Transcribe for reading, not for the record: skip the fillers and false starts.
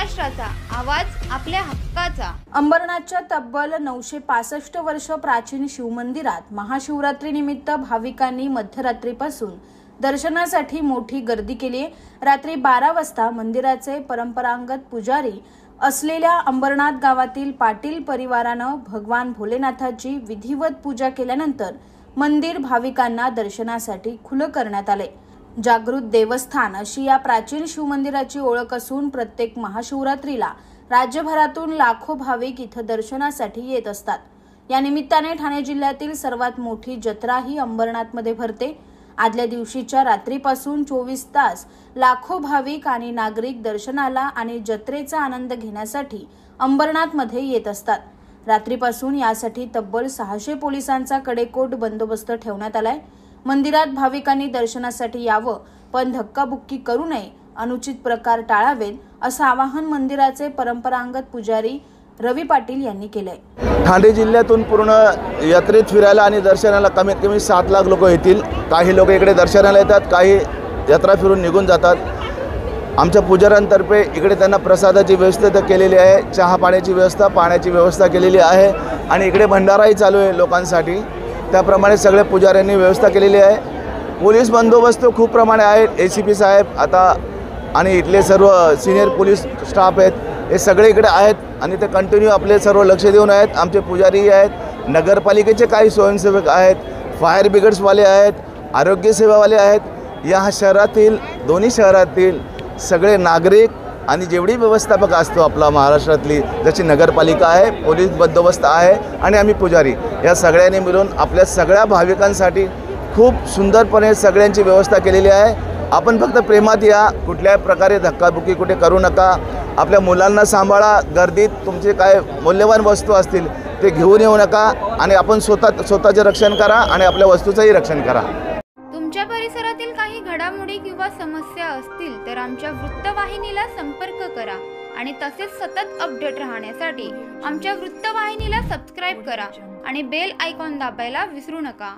महाराष्ट्राचा आवाज आपल्या हक्काचा। अंबरनाथच्या तब्बल 965 वर्ष प्राचीन शिवमंदिरात महाशिवरात्री निमित्त भाविकांनी मध्यरात्रीपासून दर्शनासाठी मोठी गर्दी केली आहे। रात्री 12 वाजता मंदिराचे परंपरागत पुजारी असलेल्या अंबरनाथ गावातील पाटील परिवारानं भगवान भोलेनाथाची विधिवत पूजा केल्यानंतर मंदिर भाविकांना दर्शनासाठी खुलं करण्यात आले। जागृत देवस्थान अशी या प्राचीन शिवमंदिराची ओळख असून प्रत्येक महाशिवरात्रीला राज्यभरातून लाखो भाविक इथं दर्शनासाठी येत असतात। या निमित्ताने ठाणे जिल्ह्यातील सर्वात मोठी जत्रा ही अंबरनाथमध्ये भरते। आदल्या दिवशीच्या रात्रीपासून 24 तास लाखो भाविक आणि नागरिक दर्शनाला आणि जत्रेचा आनंद घेण्यासाठी अंबरनाथमध्ये येत असतात। रात्रीपासून यासाठी तब्बल 600 पोलिसांचा कडेकोट बंदोबस्त ठेवण्यात आलाय। मंदिरात भाविकांनी दर्शनासाठी यावं, पण धक्काबुक्की करू नये, अनुचित प्रकार टाळावेत असं आवाहन मंदिराचे परंपरागत पुजारी रवी पाटील यांनी केलंय। ठाणे जिल्ह्यातून पूर्ण यात्रेत फिरायला आणि दर्शनाला कमीत कमी 7 लाख लोक येतील। काही लोक इकडे दर्शनाला येतात, काही यात्रा फिरून निघून जातात। आमच्या पुजाऱ्यांतर्फे इकडे त्यांना प्रसादाची व्यवस्था केलेली आहे, चहा पाण्याची व्यवस्था, पाण्याची व्यवस्था केलेली आहे आणि इकडे भंडाराही चालू आहे लोकांसाठी। त्याप्रमाणे सगळे पुजाऱ्यांनी व्यवस्था केलेली आहे। पोलीस बंदोबस्त खूप प्रमाणे आहेत। ACP साहेब आता आणि इथले सर्व सिनियर पोलीस स्टाफ आहेत, हे सगळे इकडे आहेत आणि ते कंटिन्यू आपले सर्व लक्ष देऊन आहेत। आमचे पुजारी आहेत, नगरपालिकेचे काही स्वयंसेवक आहेत, फायर ब्रिगेड्सवाले आहेत, आरोग्य सेवावाले आहेत। या शहरातील दोन्ही शहरातील सगळे नागरिक आणि जेवढी व्यवस्थापक असतो आपला महाराष्ट्रातली, जशी नगरपालिका आहे, पोलीस बंदोबस्त आहे आणि आम्ही पुजारी, या सगळ्यांनी मिळून आपल्या सगळ्या भाविकांसाठी खूप सुंदरपणे सगळ्यांची व्यवस्था केलेली आहे। आपण फक्त प्रेमात या, कुठल्याही प्रकारे धक्काबुक्की कुठे करू नका। आपल्या मुलांना सांभाळा, गर्दीत तुमचे काय मौल्यवान वस्तू असतील ते घेऊन येऊ नका आणि आपण स्वतःचे रक्षण करा आणि आपल्या वस्तूचंही रक्षण करा। तुमच्या परिसरातील काही घडामोडी किंवा समस्या असतील तर आमच्या वृत्तवाहिनीला संपर्क करा आणि तसेच सतत अपडेट राहण्यासाठी आमच्या वृत्तवाहिनीला सबस्क्राइब करा आणि बेल आयकॉन दाबायला विसरू नका।